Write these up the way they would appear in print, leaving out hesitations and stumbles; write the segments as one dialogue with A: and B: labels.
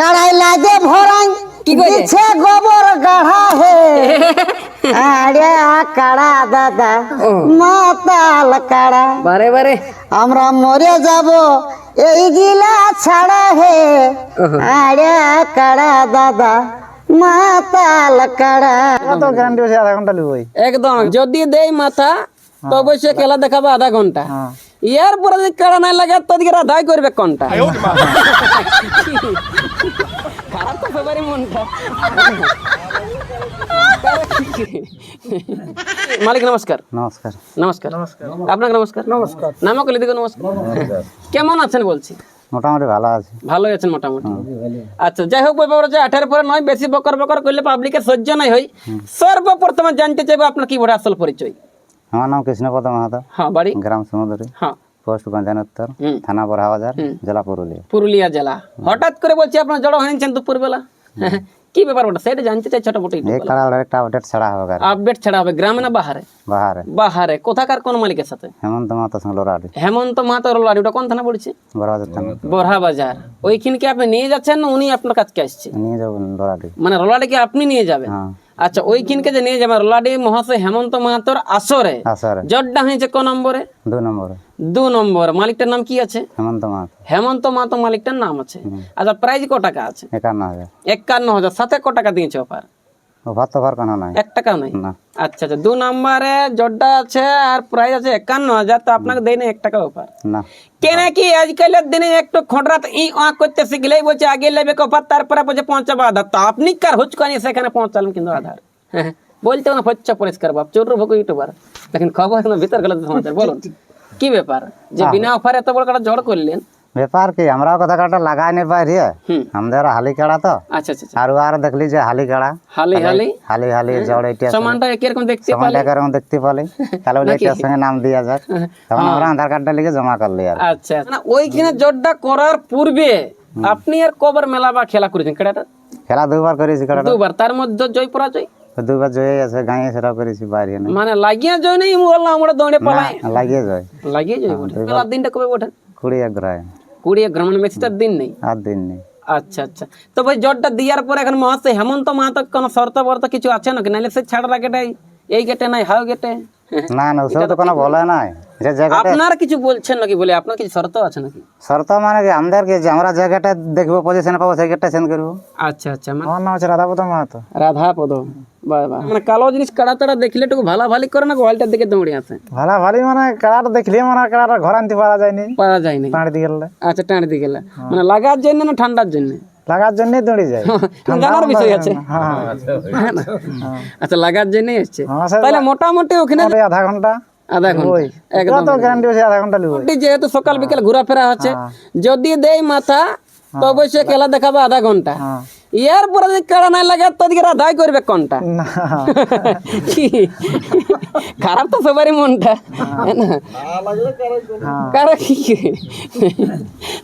A: কাড়াই লাগে ভরাই
B: কি কইছে?
A: দিছে গোবর গাঢ়া হে আরে কাড়া দাদা মাতাল কাড়া
B: বারে বারে
A: আমরা মরে যাব এই গিলা ছাড়া হে আরে কাড়া দাদা মাতাল কাড়া
C: তো গ্যারান্টি আছে আধা ঘন্টা লিবই।
B: একদম যদি দেই মাথা তো অবশ্যই খেলা দেখাবে আধা ঘন্টা। ইয়ার পরে যদি কাড়া নাই লাগে তো দিকে রাধাই করবে কোনটা। খারাপ তো সবারই মনটা। মালিক নমস্কার।
C: নমস্কার।
B: নমস্কার। আপনাকে নমস্কার। নমস্কার। নামও কলি দিকে নমস্কার। কেমন আছেন বলছি?
C: মোটামুটি ভালো আছে।
B: ভালোই আছেন মোটামুটি। আচ্ছা যাই হোক ব্যাপার হচ্ছে 18 পরে নয়, বেশি বকর বকর করলে পাবলিকের সহ্য নাই হয়। সর্বপ্রথমে জানতে চাইবো আপনার কি বড় আসল পরিচয়?
C: আমার নাম কৃষ্ণপদ মাহাতো,
B: হ্যাঁ বাড়ি
C: গ্রাম সমুদ্রী,
B: হ্যাঁ
C: পোস্ট গঞ্জানোত্তর, থানা বড়হাবাজার, জেলা পুরুলিয়া।
B: পুরুলিয়া জেলা। হঠাৎ করে বলছি আপনার জড়ো হয়েছেন দুপুর বেলা, কি ব্যাপার ওটা সেটা জানতে চাই ছোট মোটো
C: এই কাড়ার একটা আপডেট ছাড়া হবে।
B: আপডেট ছাড়া হবে গ্রামে না বাহারে?
C: বাহারে।
B: বাহারে কোথাকার কোন মালিকের সাথে?
C: হেমন্ত মাহাতো সঙ্গে লড়াড়ি,
B: হেমন্ত মাহাতো রোলারি। ওটা কোন থানা পড়ছে?
C: বড়বাজার থানা।
B: বড়হা বাজার। ওইখানকে আপনি নিয়ে যাচ্ছেন না উনি আপনার কাছকে আসছে?
C: নিয়ে যাবো লড়াড়ি।
B: মানে রোলাডিকে আপনি নিয়ে যাবেন?
C: হ্যাঁ।
B: আচ্ছা ওইখানকে যে নিয়ে যাবেন রোলাডি মহাশয় হেমন্ত মাহাতোর আসরে
C: আসরে
B: জড্ডা হয়েছে কোন নম্বরে?
C: 2 নম্বরে।
B: 2 নম্বর। মালিকটার নাম কি আছে?
C: হেমন্ত মাহাতো।
B: হেমন্ত মাহাতো মালিকটার নাম আছে। আচ্ছা প্রাইজ ক টাকা আছে?
C: 51,000।
B: 51,000। সাথে ক টাকা দিয়েছে অফার?
C: ওভার তো ভার কোনো নাই।
B: 1 টাকাও নাই?
C: না।
B: আচ্ছা আচ্ছা 2 নম্বরে জড্ডা আছে আর প্রাইজ আছে 51,000। তো আপনাকে দেয় না 1 টাকা অফার?
C: না।
B: কেন কি আজকালের দিনে একটু খোঁটরাত ই আঁক করতে শিখলেই বলছে আগে লেবে অফার তারপরে বলছে পৌঁছাবো আধার। তো আপনি কার হুচকানি সেখানে পৌঁছালেন কিন্তু আধার। বলতে না হচ্ছে পরিষ্কার বাপ চোর ভোগ ইউটিউবার। দেখেন খবর এখন ভিতর গেল সমাচার বলুন কি ব্যাপার যে বিনা অফারে এত বড় একটা জড় করলেন?
C: ব্যাপার কি আমরাও কথা কাটা লাগাই নি পারি। আমাদের হালি কাড়া তো।
B: আচ্ছা আচ্ছা
C: আর দেখলি যে হালি কাড়া
B: হালি হালি
C: হালি হালি জড় এটা
B: সমানটা একরকম দেখতে পালে
C: সমানটা এরকম দেখতে পালি তাহলে বলে এটার সঙ্গে নাম দিয়া যাক। তখন আমরা আধার কার্ডটা লিখে জমা করলি। আর
B: আচ্ছা না ওইখানে জড়টা করার পূর্বে আপনি আর কবার মেলা বা খেলা করেছেন কেডাটা?
C: খেলা 2বার করেছি কাড়াটা।
B: 2বার। তার মধ্যে জয় পরাজয়?
C: 2বার জয় আছে, গাঁয়ে সেটা করেছি, বাইরে না।
B: মানে লাগিয়ে জয় নেই বললাম আমরা দৌড়ে পালাই
C: লাগিয়ে যায়।
B: লাগিয়ে জয় বটে। মেলার দিনটা কবে ওঠে?
C: 20 গ্রাম।
B: 20 গ্রাম। মানে বেশিটার দিন নেই?
C: আর দিন নেই।
B: আচ্ছা আচ্ছা। তো ভাই জটটা দেওয়ার পরে এখন মহাশয় হেমন্ত মাহাতো কোনো শর্ত বর্ত কিছু আছে নাকি? নাহলে সে ছাড়া গেটাই এই গেটে নাই হাও গেটে?
C: না না ওসব তো কোনো বলে নাই। যে জায়গাটা
B: আপনার কিছু বলছেন নাকি? বলে আপনার কিছু শর্ত আছে নাকি?
C: শর্ত মানে কি আমাদেরকে যে আমরা জায়গাটা দেখবো পজিশন পাবো সেই গেটটা সেন্ড করবো।
B: আচ্ছা আচ্ছা।
C: আমার নাম আছে রাধাপদ মাহাতো।
B: রাধাপদ। বাহ বাহ। মানে কালো জিনিস কাড়া তাড়া দেখলে একটু ভালা ভালি করে না ওয়ালটার দিকে দৌড়ে আসে?
C: ভালো ভালি মানে কাড়াটা দেখলে মানে কাড়াটা ঘর আনতে পারা যায়নি,
B: পারা যায়নি।
C: টাঁড়ি দিয়ে গেলে।
B: আচ্ছা টাঁড়ি দিয়ে গেলে মানে লাগার জন্য না ঠান্ডার জন্য?
C: লাগার জন্যই দৌড়ে যায়।
B: জানার বিষয় আছে।
C: হ্যাঁ
B: আচ্ছা লাগার জন্যই আসছে।
C: হ্যাঁ, স্যার।
B: তাহলে মোটামুটি ওখানে
C: আধা ঘন্টা।
B: আধা ঘন্টা একদম
C: তো গ্যারান্টি আছে আধা ঘন্টা লিবই।
B: যেহেতু সকাল বিকেল ঘোরাফেরা হচ্ছে যদি দেই মাথা তো অবশ্যই খেলা দেখাবে আধা ঘন্টা। ইয়ার পরে যদি কাড়া নাই লাগে তো দিকে রাধাই করবে কোনটা।
C: না
B: কি খারাপ তো সবারই মনটা কারা কি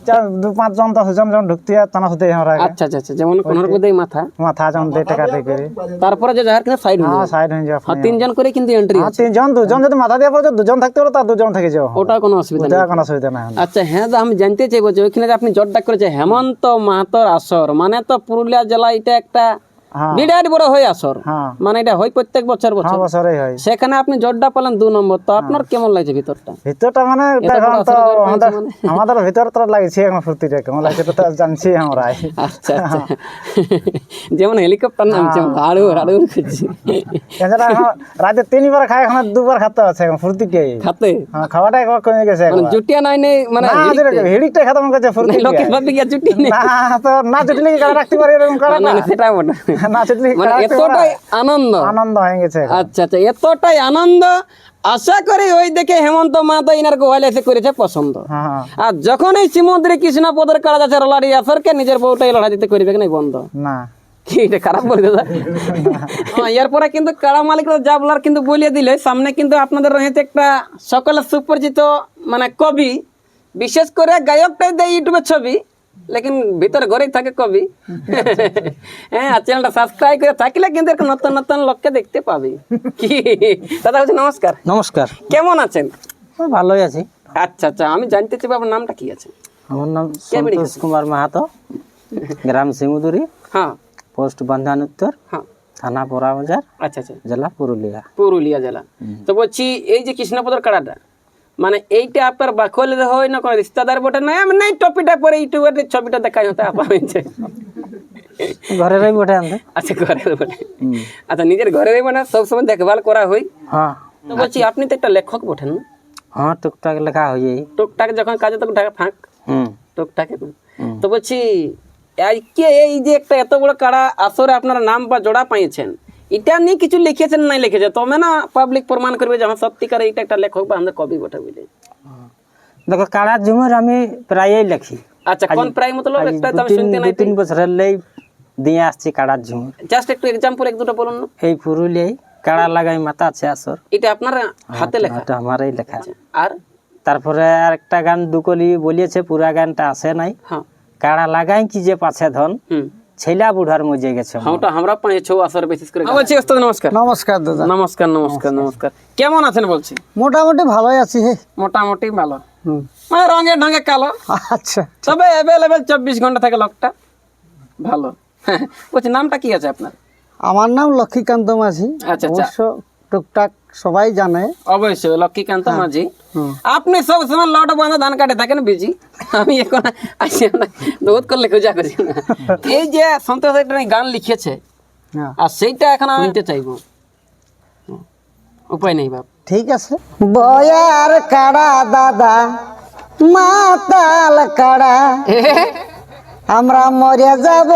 C: 4-5 জন 10 জন যখন ঢুকতে তখন হতে আমরা।
B: আচ্ছা আচ্ছা আচ্ছা। যেমন 15 করে দেই মাথা
C: মাথা যখন 2 টাকা দিয়ে করে
B: তারপরে যে যার কিন্তু সাইড হয়ে
C: হ্যাঁ
B: যায়।
C: সাইড হয়ে যাবে।
B: হ্যাঁ 3 জন করে কিন্তু এন্ট্রি আছে।
C: 3 জন 2 জন যদি মাথা দিয়ে পড়ে 2 জন থাকতে হলো তার 2 জন থেকে যাও।
B: ওটা কোনো অসুবিধা নেই।
C: ওটা কোনো অসুবিধা নাই।
B: আচ্ছা হ্যাঁ আমি জানতে চাইবো যে ওইখানে যে আপনি জটটা করেছে হেমন্ত মাহাতোর আসর মানে তো পুরুলিয়া জেলা এটা একটা
C: হ্যাঁ
B: বিরাট বড় হয় আসর।
C: হ্যাঁ
B: মানে এটা হয় প্রত্যেক বছর বছর।
C: হ্যাঁ বছরই হয়।
B: সেখানে আপনি জটটা পেলেন 2 নম্বর। তো আপনার কেমন লাগছে ভিতরটা?
C: ভিতরটা মানে এখন তো
B: আসরে জট পেয়েছে
C: আমাদের ভিতর তো লাগছে এখন ফুর্তিটা কেমন লাগছে তো জানছি আমরা।
B: আচ্ছা আচ্ছা। যেমন হেলিকপ্টার নামছে হাড়ু হাড়ু করছে
C: এছাড়া এখন রাতে 3 বার খায় এখন 2 বার খাতে আছে এখন ফুর্তিকে
B: খাতে।
C: হ্যাঁ খাওয়াটা একবার কমে গেছে
B: মানে
C: একবার।
B: জুটিয়া নাই নেই মানে
C: হিড়িকটা খাতে মনে করছে ফুর্তি
B: লোকের ভাবে গিয়া জুটি নেই
C: না তো না জুটলে কি রাখতে পারি এরকম করে
B: না
C: না
B: না, সেটা বটে।
C: না জুটলে
B: মানে এতটাই আনন্দ
C: আনন্দ হয়ে গেছে এখন।
B: আচ্ছা আচ্ছা এতটাই আনন্দ আশা করি ওই দেখে হেমন্ত মাহাতো ইনার গোয়ালে এসে করেছে পছন্দ।
C: হ্যাঁ
B: আর যখন এই শ্রীমন্দিরে কৃষ্ণপদের কাড়া যাচ্ছে রলারি আসরকে নিজের বউটাই লড়াই দিতে করবে না বন্ধ।
C: না
B: কি এটা খারাপ বলে দাদা? এরপরে কিন্তু কাড়া মালিকরা যা বলার কিন্তু বলিয়ে দিলে সামনে কিন্তু আপনাদের রয়েছে একটা সকলের সুপরিচিত মানে কবি, বিশেষ করে গায়কটাই দেয় ইউটিউবে ছবি লেকিন ভিতরে ঘরেই থাকে কবি। হ্যাঁ চ্যানেলটা সাবস্ক্রাইব করে থাকলে কিন্তু এরকম নতুন নতুন লোককে দেখতে পাবি। কি দাদা বলছি নমস্কার।
A: নমস্কার।
B: কেমন আছেন?
A: ভালোই আছি।
B: আচ্ছা আচ্ছা আমি জানতে চাইবো আপনার নামটা কি আছে?
A: আমার নাম সন্তোষ কুমার মাহাতো।
D: গ্রাম সিমুদুরি,
B: হ্যাঁ
D: পোস্ট বান্ধান উত্তর,
B: হ্যাঁ
D: থানা পোড়া বাজার,
B: আচ্ছা আচ্ছা,
D: জেলা পুরুলিয়া।
B: পুরুলিয়া জেলা। তো বলছি এই যে কৃষ্ণপদর কাড়াটা, মানে এইটা আপনার বাকলের হয় না কোনো রিস্তাদার বটে না, আমি নাই টপিটা পরে ইউটিউবের ছবিটা দেখাই হতে আপনার
D: ঘরেরই বটে আমাদের।
B: আচ্ছা ঘরের বটে, আচ্ছা নিজের ঘরেরই মানে সবসময় দেখভাল করা হয়।
D: হ্যাঁ
B: তো বলছি আপনি তো একটা লেখক বটেন না?
D: হ্যাঁ, টুকটাক লেখা হয়ে যায়।
B: টুকটাক যখন কাজে তখন টাকা ফাঁক
D: হুম।
B: টুকটাকে না। তো বলছি আজকে এই যে একটা এত বড় কাড়া আসরে আপনারা নাম বা জোড়া পাইছেন, এটা নিয়ে কিছু লিখেছেন নাই লিখেছে, তবে না পাবলিক প্রমাণ করবে যে আমার সত্যিকার এইটা একটা লেখক বা আমাদের কবি বটে বুঝলে।
D: দেখো, কাড়া ঝুমুর আমি প্রায়ই লেখি।
B: আচ্ছা কোন প্রায় মতলব একটা তো আমি শুনতে নাই,
D: 2-3 বছরের লেই দিয়ে আসছি কাড়ার ঝুমুর।
B: জাস্ট একটু এক্সাম্পল এক দুটো বলুন না।
D: এই পুরুলিয়ায় কাড়া লাগাই মাথা আছে আসর,
B: এটা আপনার হাতে লেখা?
D: এটা আমারই লেখা।
B: আর
D: তারপরে আর একটা গান দুকলি বলিয়েছে, পুরা গানটা আসে নাই।
B: হ্যাঁ
D: কাড়া লাগাই কি যে পাছে ধন, ছেলা বুড়ার মজে গেছে।
B: হ্যাঁ ওটা আমরা 5-6 আসর বিশেষ করে বলছি। ওস্তাদ নমস্কার।
A: নমস্কার দাদা।
B: নমস্কার নমস্কার নমস্কার, কেমন আছেন বলছি?
A: মোটামুটি ভালোই আছি হে।
B: মোটামুটি ভালো, মানে রঙে ঢঙে কালো,
A: আচ্ছা,
B: তবে অ্যাভেলেবেল 24 ঘন্টা থাকে লোকটা ভালো। বলছি নামটা কি আছে আপনার?
A: আমার নাম লক্ষ্মীকান্ত মাঝি।
B: আচ্ছা আচ্ছা,
A: অবশ্য টুকটাক সবাই জানে।
B: অবশ্যই লক্ষ্মীকান্ত মাঝি। আপনি সব সময় লট বাঁধা ধান কাটে থাকেন বিজি, আমি এখন আসি না বহুত করলে খোঁজা করছি না। এই যে সন্তোষ একটা গান লিখেছে,
A: হ্যাঁ,
B: আর সেইটা এখন আমি নিতে চাইবো, উপায় নেই বাপ।
A: ঠিক আছে। বয়ার কাড়া দাদা, মাতাল কাড়া, আমরা মরে যাব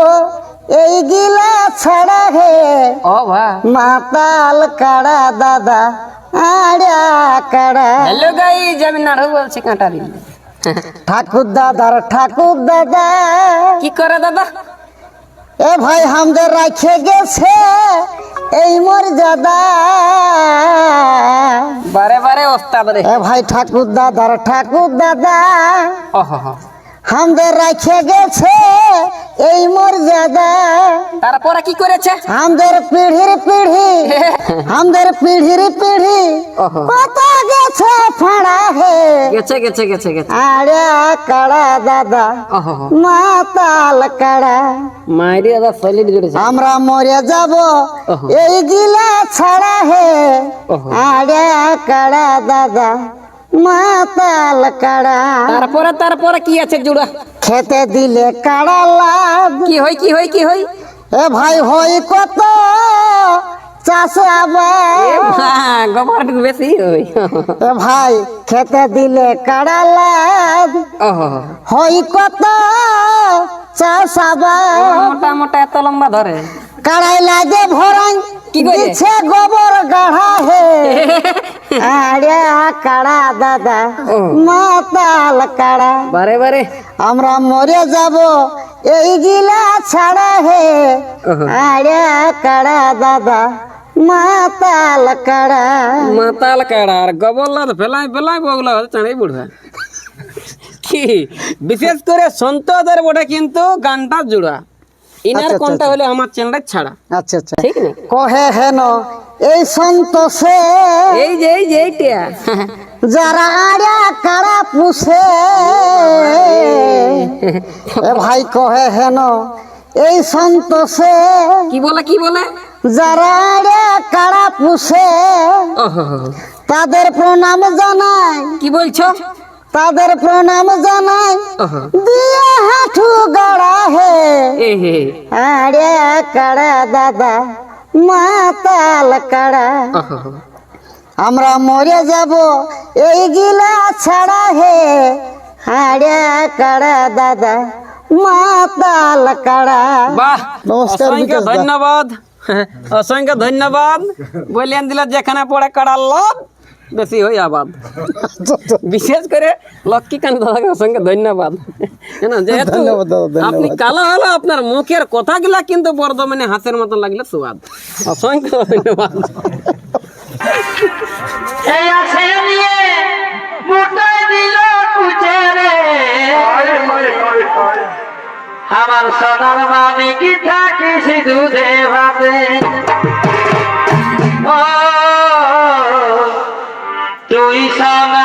A: এই গিলা ছাড়া হে।
B: ও ভা,
A: মাতাল কাড়া দাদা, আড়া কাড়া।
B: হ্যালো গাইস, আমি নাড়ু বলছি কাঁটারি।
A: ঠাকুর দাদার ঠাকুর দাদা,
B: কি করে দাদা?
A: এ ভাই আমাদের রাখে গেছে এই মর্যাদা।
B: বারে বারে ওস্তাদ রে।
A: এ ভাই ঠাকুর দাদার ঠাকুর দাদা,
B: ওহো,
A: আমাদের রাখে গেছে এই মর্যাদা।
B: তারপরে কি করেছে?
A: আমাদের পিঢ়ির পিঢ়ি, আমাদের পিঢ়ির পিঢ়ি
B: ওহো,
A: কত গেছে ফাড়া হে।
B: গেছে গেছে গেছে গেছে।
A: আড়া কাড়া দাদা,
B: ওহো,
A: মাতাল কাড়া,
B: মাইরি দাদা সলিড জুড়েছে।
A: আমরা মরে যাব
B: ওহো,
A: এই গিলা ছাড়া হে।
B: ওহো,
A: আড়া কাড়া দাদা, মাতাল কাড়া।
B: তারপরে তারপরে কি আছে জুড়া?
A: খেতে দিলে কাড়া লাভ,
B: কি হয় কি হয় কি হয়?
A: এ ভাই হই কত চাষাবাদ।
B: গোবর বেশি হয়।
A: এ ভাই খেতে দিলে কাড়া লাভ,
B: ওহো,
A: হই কত চাষাবাদ।
B: মোটা মোটা এত লম্বা ধরে
A: কাড়াই লাগে ভরাই
B: কি করে?
A: দিচ্ছে গোবর গাঢ়া হে। আরে কাড়া দাদা, মাতাল কাড়া,
B: বারে বারে
A: আমরা মরে যাব এই গিলা ছাড়া হে। আরে কাড়া দাদা, মাতাল কাড়া।
B: মাতাল কাড়া আর গোবরলাদ ফেলাই ফেলাই বগলা চাঁড়াই বুড়া। কি বিশেষ করে সন্তদের বটে কিন্তু গানটা জুড়া, ইনার
A: আচ্ছা,
B: কোনটা হলো আমার চ্যানেলের ছাড়া,
A: আচ্ছা আচ্ছা,
B: ঠিক না?
A: কহে হেন এই সন্তোষে
B: এই যে এইটা
A: যারা আড়া কাড়া পুষে। এ ভাই কহে হেন এই সন্তোষে
B: কি বলে কি বলে?
A: যারা আড়া কাড়া পুষে,
B: ওহো,
A: তাদের প্রণাম জানাই,
B: কি বলছো?
A: তাদের প্রণাম জানাই,
B: ওহো,
A: দিয়ে হাঁটু গড়া হে।
B: এ হে,
A: আরে কাড়া দাদা, মাতাল কাড়া,
B: ওহো,
A: আমরা মরে যাব এই গিলা ছাড়া হে। আরে কাড়া দাদা, মাতাল কাড়া।
B: বাহ,
A: নমস্কার
B: অসংখ্য
A: বিকাশ দা।
B: ধন্যবাদ, অসংখ্য ধন্যবাদ। বললেন দিল যেখানে পড়ে কাড়ার লোভ বেশি হই আবাদ। বিশেষ করে লক্ষ্মীকান্ত দাদাকে অসংখ্য ধন্যবাদ। না, যেহেতু
A: ধন্যবাদ দাদা, ধন্যবাদ।
B: আপনি কালো হলো, আপনার মুখের কথাগুলা কিন্তু বর্ধমানে হাসের মতন লাগলে সুয়াদ। অসংখ্য ধন্যবাদ।
E: এই আছে নিয়ে মুটাই দিল কুচে রে, আমার সোনার মামি কি থাকিস দুধে ভাতে। ও তুই সোনা